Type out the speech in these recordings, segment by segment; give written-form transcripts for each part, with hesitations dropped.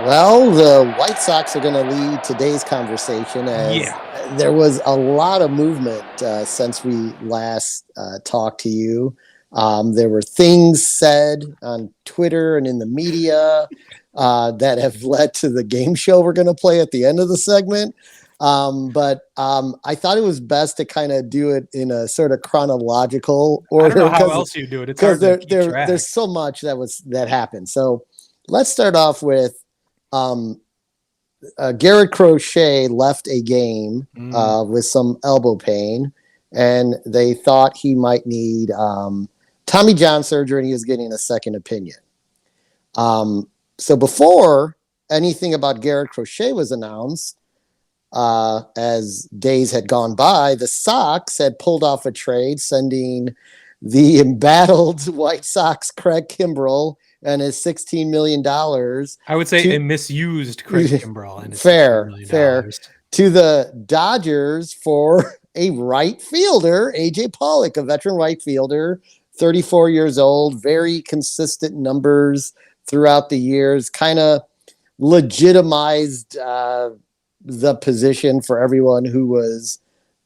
Well, the White Sox are going to lead today's conversation as Yeah. there was a lot of movement since we last talked to you. There were things said on Twitter and in the media that have led to the game show we're going to play at the end of the segment. But I thought it was best to kind of do it in a sort of chronological I don't know order how because else you do it. It's hard to keep track. there's so much that happened. So let's start off with um, Garrett Crochet left a game with some elbow pain, and they thought he might need Tommy John surgery, and he was getting a second opinion. So before anything about Garrett Crochet was announced, as days had gone by, the Sox had pulled off a trade, sending the embattled White Sox Craig Kimbrel and his $16 million. I would say a misused Craig Kimbrel and his fair $16 million. To the Dodgers for a right fielder, AJ Pollock, a veteran right fielder, 34 years old, very consistent numbers throughout the years, kind of legitimized the position for everyone who was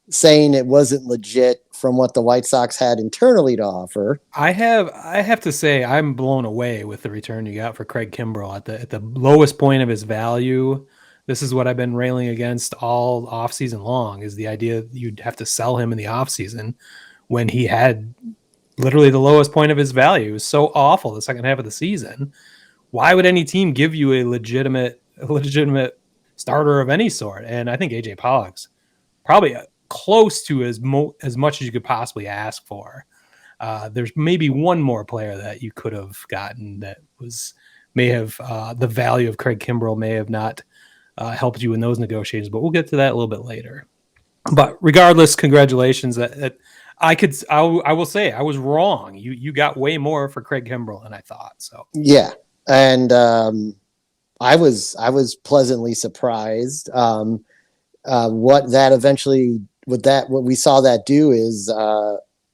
saying it wasn't legit from what the White Sox had internally to offer. I have to say I'm blown away with the return you got for Craig Kimbrel at the lowest point of his value. This is what I've been railing against all offseason long, is the idea that you'd have to sell him in the offseason when he had literally the lowest point of his value. It was so awful the second half of the season. Why would any team give you a legitimate starter of any sort? And I think AJ Pollock's probably close to as much as you could possibly ask for. There's maybe one more player that you could have gotten that may have the value of Craig Kimbrel may have not helped you in those negotiations, but we'll get to that a little bit later. But regardless, congratulations. I will say I was wrong. You got way more for Craig Kimbrel than I thought. So yeah, and I was pleasantly surprised. What we saw that do is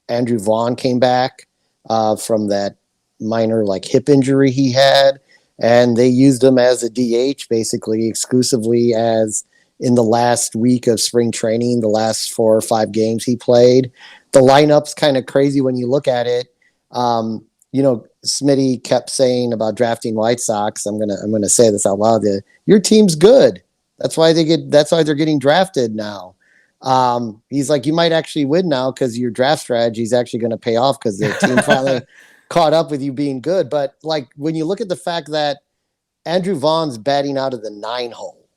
Andrew Vaughn came back from that minor hip injury he had, and they used him as a DH basically exclusively as in the last week of spring training, the last 4 or 5 games he played. The lineup's kind of crazy when you look at it. Smitty kept saying about drafting White Sox. I'm gonna say this out loud. Your team's good. That's why they're getting drafted now. He's like, you might actually win now because your draft strategy is actually going to pay off because the team finally caught up with you being good. But when you look at the fact that Andrew Vaughn's batting out of the 9 hole,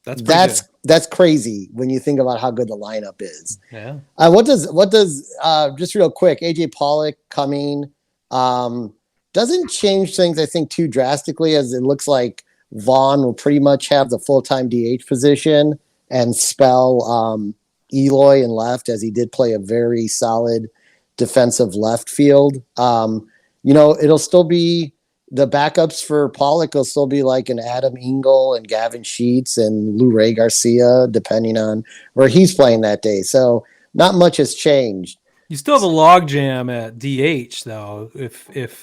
that's crazy when you think about how good the lineup is. Yeah. What does just real quick, AJ Pollock coming doesn't change things, I think, too drastically, as it looks like Vaughn will pretty much have the full-time DH position and spell Eloy in left, as he did play a very solid defensive left field. It'll still be the backups for Pollock will still be like an Adam Engel and Gavin Sheets and Lou Ray Garcia, depending on where he's playing that day. So not much has changed. You still have a logjam at DH though,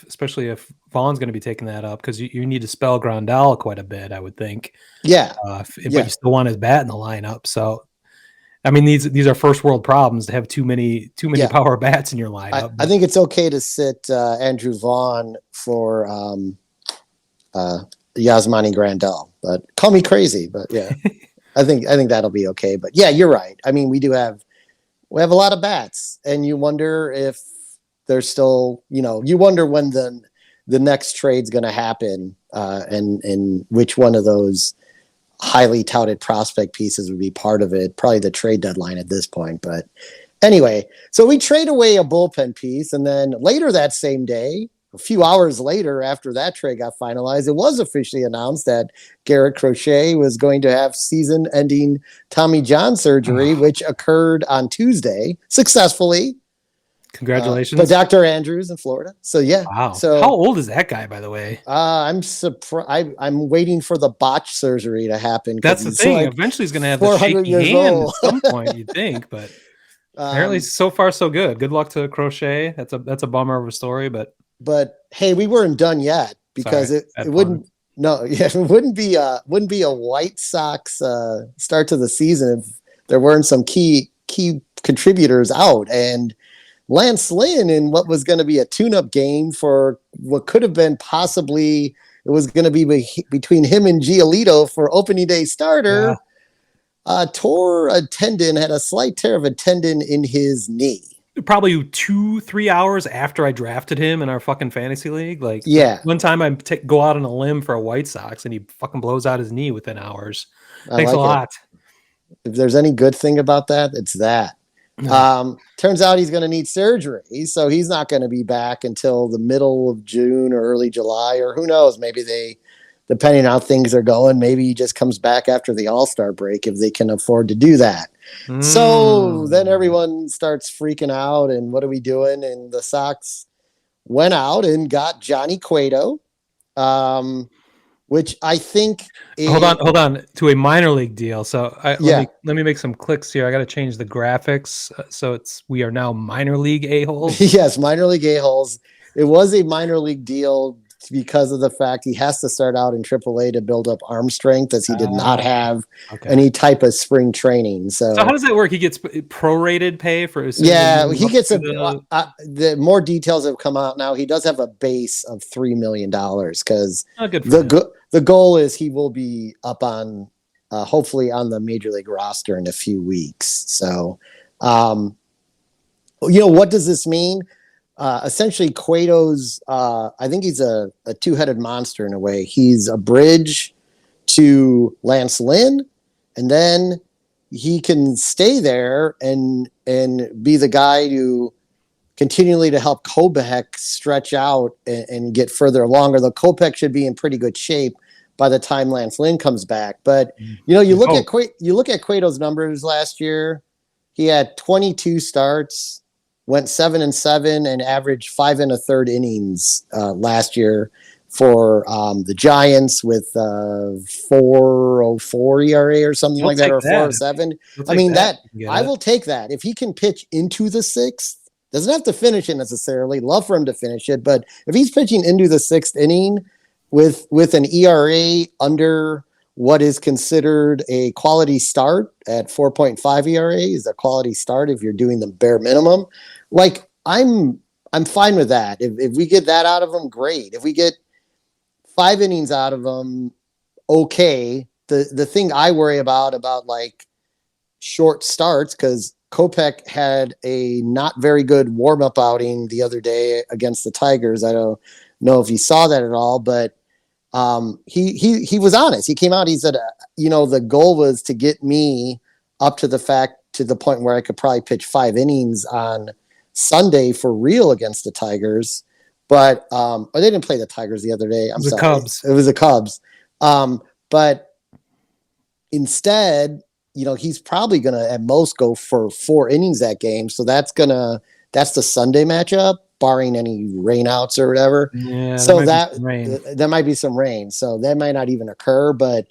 especially if Vaughn's going to be taking that up, because you need to spell Grandal quite a bit, I would think. Yeah. But you still want his bat in the lineup. So, I mean, these are first world problems to have too many power bats in your lineup. I think it's okay to sit Andrew Vaughn for Yasmani Grandal, but call me crazy, but yeah, I think that'll be okay. But yeah, you're right. I mean, we have a lot of bats, and you wonder if they're still, you wonder when the next trade's going to happen, and which one of those highly touted prospect pieces would be part of it. Probably the trade deadline at this point. But anyway, so we trade away a bullpen piece, and then later that same day, a few hours later after that trade got finalized, it was officially announced that Garrett Crochet was going to have season-ending Tommy John surgery, which occurred on Tuesday successfully. Congratulations. But Dr. Andrews in Florida. So yeah. Wow. So how old is that guy, by the way? I'm surprised. I'm waiting for the botch surgery to happen. That's the thing. Eventually he's going to have the shaky hand at some point, you'd think, but apparently so far so good. Good luck to Crochet. That's a bummer of a story, but hey, we weren't done yet, because it wouldn't No, yeah, it wouldn't be a White Sox start to the season if there weren't some key contributors out. And Lance Lynn in what was going to be a tune-up game for what could have been possibly it was going to be between him and Giolito for opening day Yeah. starter. Tore a tendon, had a slight tear of a tendon in his knee. Probably 2-3 hours after I drafted him in our fucking fantasy league. Like Yeah, one time I go out on a limb for a White Sox and he fucking blows out his knee within hours. I Thanks a like it. lot. If there's any good thing about that, it's that. Turns out he's going to need surgery, so he's not going to be back until the middle of June or early July, or who knows? Maybe they, depending on how things are going, maybe he just comes back after the All-Star break if they can afford to do that. So then everyone starts freaking out, and what are we doing? And the Sox went out and got Johnny Cueto, which I think Hold on to a minor league deal. So yeah. let me make some clicks here. I got to change the graphics so we are now minor league a-holes. Yes, minor league a-holes. It was a minor league deal because of the fact he has to start out in AAA to build up arm strength, as he did not have any type of spring training. So how does that work? He gets prorated pay for he gets the more details have come out now. He does have a base of $3 million because the goal is he will be up on hopefully on the major league roster in a few weeks. So what does this mean? Essentially, Cueto's, I think he's a two-headed monster in a way. He's a bridge to Lance Lynn, and then he can stay there and be the guy to continually to help Kopech stretch out and get further along. Although Kopech should be in pretty good shape by the time Lance Lynn comes back. But you look at Cueto's numbers last year. He had 22 starts, went 7-7, and averaged 5 1/3 innings last year for the Giants with 4.04 ERA or something like that, or 4.07. I mean that I will take that if he can pitch into the sixth. Doesn't have to finish it necessarily. Love for him to finish it, but if he's pitching into the sixth inning with an ERA under what is considered a quality start at 4.5 ERA is a quality start if you're doing the bare minimum. Like I'm fine with that. If we get that out of him, great. If we get 5 innings out of him, okay. The thing I worry about like short starts, because Kopech had a not very good warm-up outing the other day against the Tigers. I don't know if you saw that at all, but he was honest. He came out. He said, the goal was to get me up to the point where I could probably pitch 5 innings on Sunday for real against the Tigers. But or they didn't play the Tigers the other day. I'm sorry, Cubs. It was the Cubs. But instead, he's probably going to at most go for 4 innings that game. So that's the Sunday matchup, barring any rainouts or whatever. Yeah, so there might be some rain. So that might not even occur, but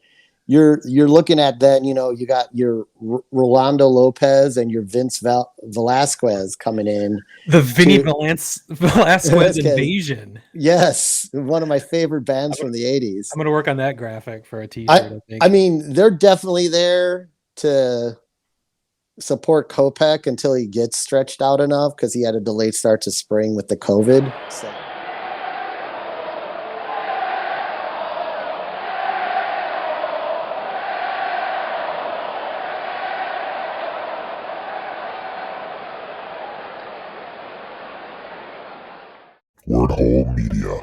you're looking at then, you got your Rolando Lopez and your Vince Velasquez coming in. The Vinny Velasquez invasion. Yes, one of my favorite bands from the 80s. I'm going to work on that graphic for a t-shirt, I mean, they're definitely there to support Kopech until he gets stretched out enough, because he had a delayed start to spring with the COVID. So. Word Hole Media.